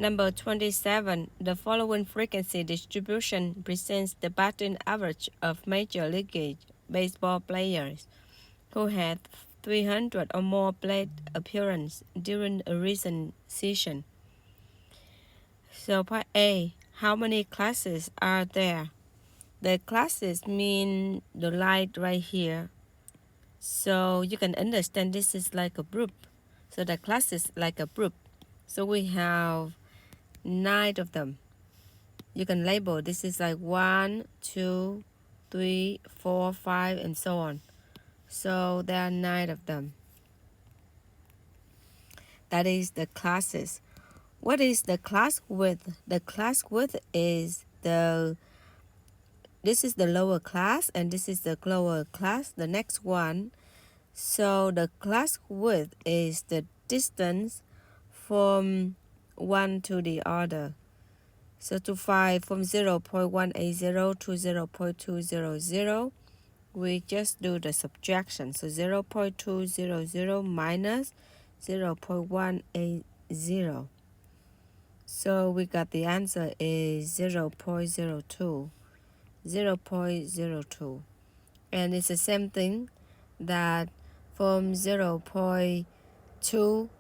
Number 27. The following frequency distribution presents the batting average of Major League Baseball players who had 300 or more plate appearances during a recent season. So part A, how many classes are there? The classes mean the light right here. So you can understand this is like a group. So the class is like a group. So we have 9 of them. You can label this is like 1, 2, 3, 4, 5, and so on. So there are 9 of them. That is the classes. What is the class width? The class width is this is the lower class and this is the lower class, the next one. So the class width is the distance from one to the other. So to find from 0.180 to 0.200, we just do the subtraction. So 0.200 minus 0.180. So we got the answer is 0.02. 0.02. And it's the same thing that from 0.200 to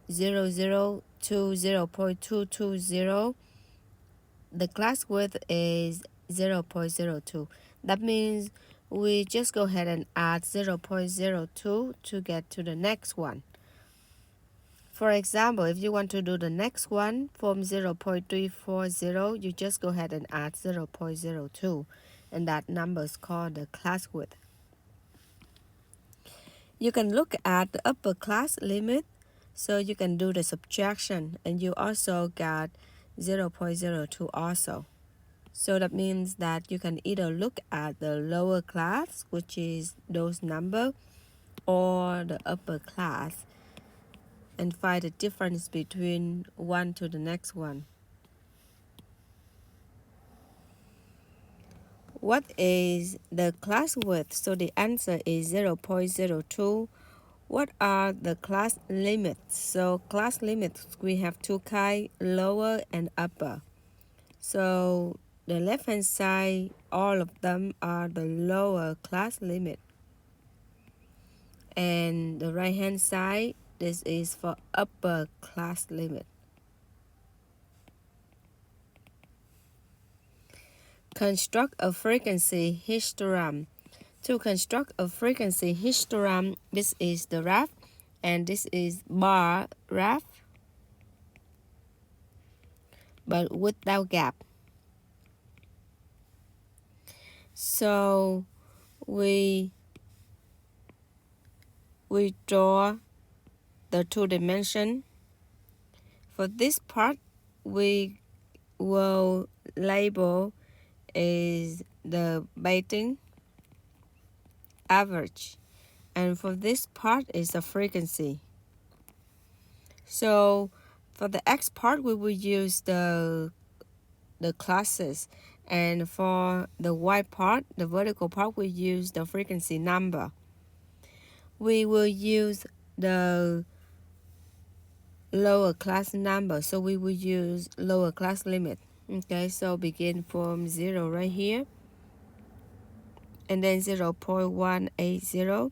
0.220, the class width is 0.02. That means we just go ahead and add 0.02 to get to the next one. For example, if you want to do the next one from 0.340, you just go ahead and add 0.02, and that number is called the class width. You can look at the upper class limit, so you can do the subtraction, and you also got 0.02 also. So that means that you can either look at the lower class, which is those numbers, or the upper class, and find the difference between one to the next one. What is the class width? So the answer is 0.02. What are the class limits? So class limits, we have two kinds, lower and upper. So the left hand side, all of them are the lower class limit. And the right hand side, this is for upper class limit. Construct a frequency histogram. To construct a frequency histogram, this is the graph and this is bar graph, but without gap. So we draw the two dimension. For this part, we will label is the batting average, and for this part is the frequency. So for the X part, we will use the classes, and for the Y part, the vertical part, we use the frequency number. We will use the lower class number, so we will use lower class limit. Okay, so begin from 0 right here, and then 0.180.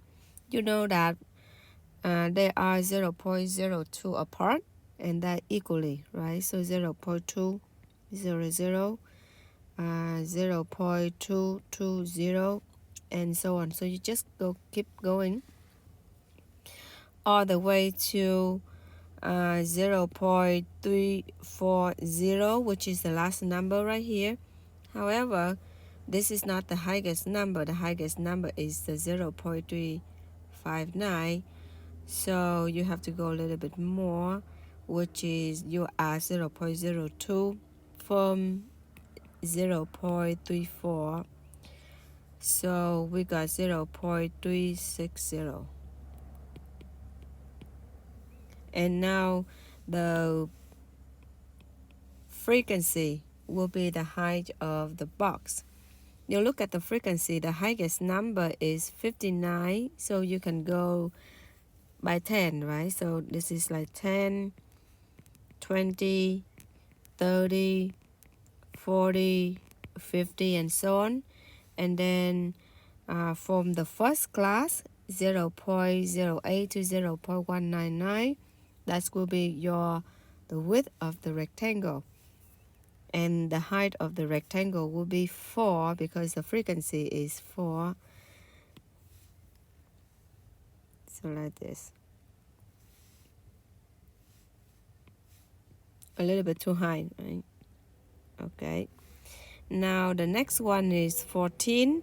You know that they are 0.02 apart, and that equally, right? So 0.200, 0.220, and so on. So you just keep going all the way to 0.340, which is the last number right here. However, this is not the highest number. The highest number is the 0.359. So you have to go a little bit more, which is you add 0.02 from 0.34. So we got 0.360. And now the frequency will be the height of the box. You look at the frequency, the highest number is 59, so you can go by 10, right? So this is like 10, 20, 30, 40, 50, and so on. And then from the first class, 0.08 to 0.199, that will be the width of the rectangle. And the height of the rectangle will be 4 because the frequency is 4. So like this. A little bit too high, right? Okay. Now the next one is 14.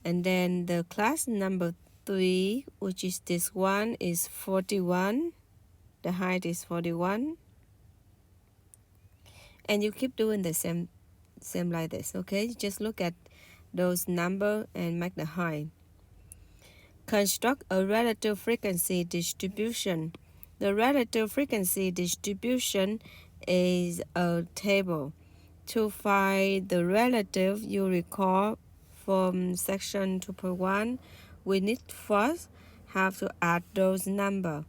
And then the class number 3, which is this one, is 41. The height is 41. And you keep doing the same like this, okay? Just look at those numbers and make the height. Construct a relative frequency distribution. The relative frequency distribution is a table. To find the relative, you recall from section 2.1, we need first have to add those numbers.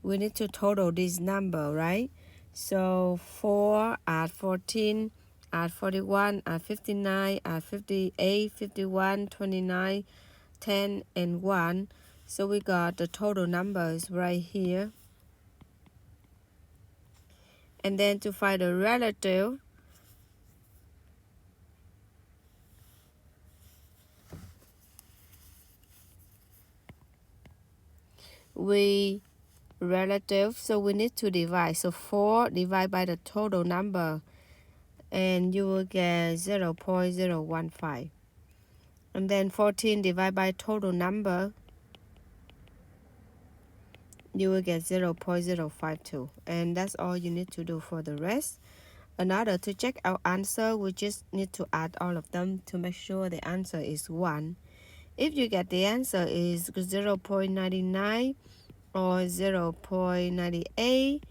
We need to total this number, right? So 4 add 14, add 41, add 59, add 58, 51, 29, 10, and 1. So we got the total numbers right here. And then to find the relative, so we need to divide. So 4 divided by the total number, and you will get 0.015. And then 14 divided by total number, you will get 0.052. And that's all you need to do for the rest. Another, to check our answer, we just need to add all of them to make sure the answer is 1. If you get the answer is 0.99 or 0.98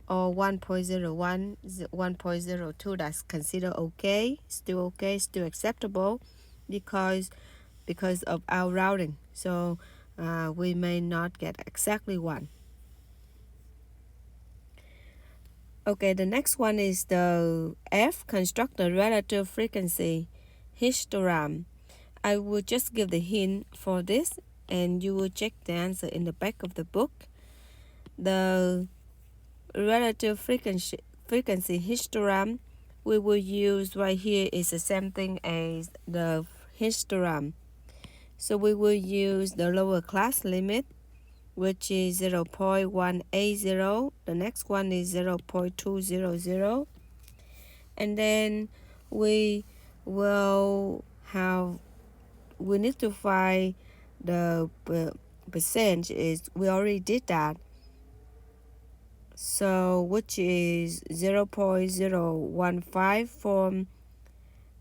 or 1.01, 1.02, that's considered okay, still acceptable because of our routing. So we may not get exactly 1. Okay, the next one is the F, construct the relative frequency histogram. I will just give the hint for this, and you will check the answer in the back of the book. The relative frequency histogram we will use right here is the same thing as the histogram. So we will use the lower class limit, which is 0.180. The next one is 0.200. And then we need to find the percentage. We already did that. So which is 0.015 from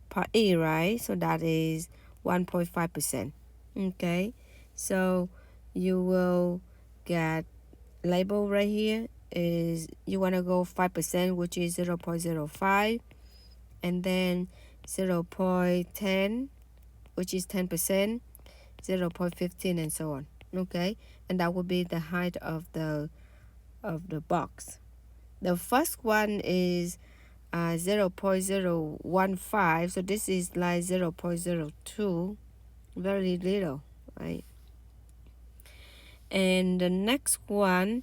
part E, right? So that is 1.5%. Okay, so you will get label right here is you want to go 5%, which is 0.05, and then 0.10, which is 10%, 0.15, and so on. Okay, and that will be the height of the box. The first one is 0.015, so this is like 0.02, very little, right? And the next one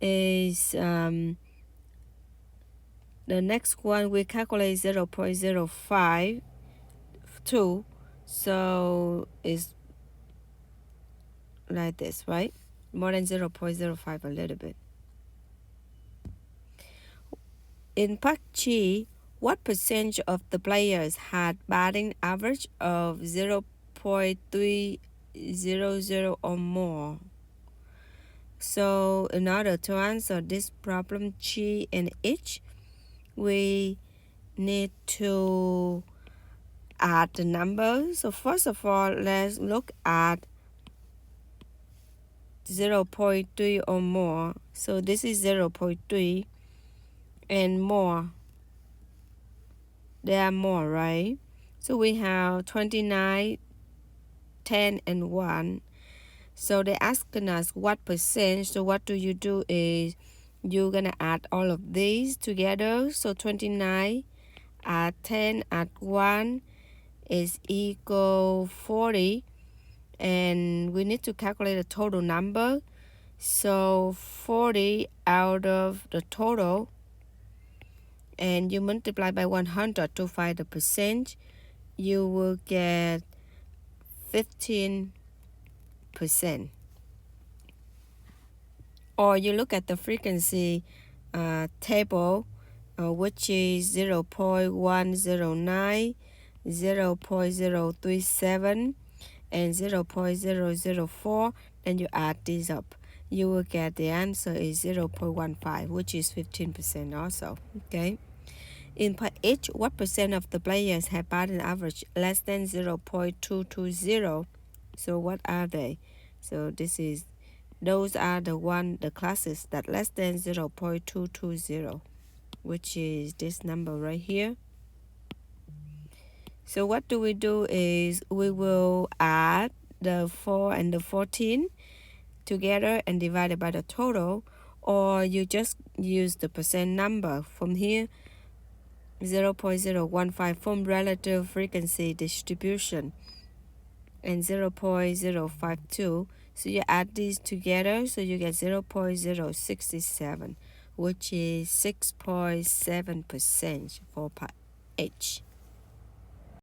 is we calculate 0.052, so it's like this, right? More than 0.05 a little bit. In part G, what percentage of the players had batting average of 0.300 or more? So in order to answer this problem G and H, we need to add the numbers. So first of all, let's look at 0.3 or more. So this is 0.3 and more. There are more, right? So we have 29, 10, and 1. So they're asking us what percent. So what do? Is you're gonna add all of these together. So 29 add 10 add 1 is equal 40, and we need to calculate the total number. So 40 out of the total, and you multiply by 100 to find the percent, you will get 15%. Or you look at the frequency table, which is 0.109, 0.037, and 0.004, then you add these up. You will get the answer is 0.15, which is 15% also. Okay. In part H, what percent of the players have batting average less than 0.220? So what are they? So those are the classes that less than 0.220, which is this number right here. So what do we do is we will add the 4 and the 14 together and divide it by the total, or you just use the percent number from here. 0.015 from relative frequency distribution, and 0.052. So you add these together, so you get 0.067, which is 6.7% for part H.